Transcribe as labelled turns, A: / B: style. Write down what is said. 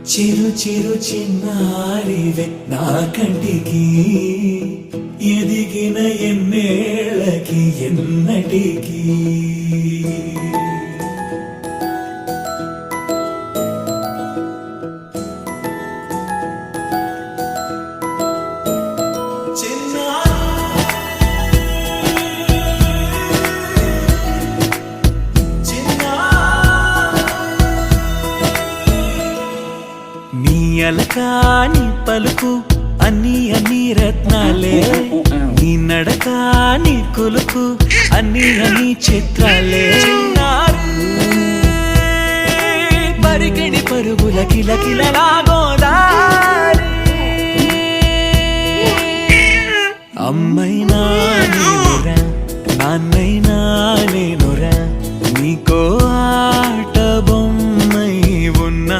A: చిరు చిరు చిన్నారివే నా కంటికి ఎదిగిన ఎన్నేళ్ళకి ఎన్నటికి అలకాని పలుకు అన్ని అన్ని రత్నాలే నీ నడకాని కులుకు అన్ని అన్ని చిత్రాలే పరికిణి పరుగుల కిలకిలలాగోదారి అమ్మైనా నేనురా నాన్నైనా నేనురా నీకో ఆట బొమ్మై ఉన్నా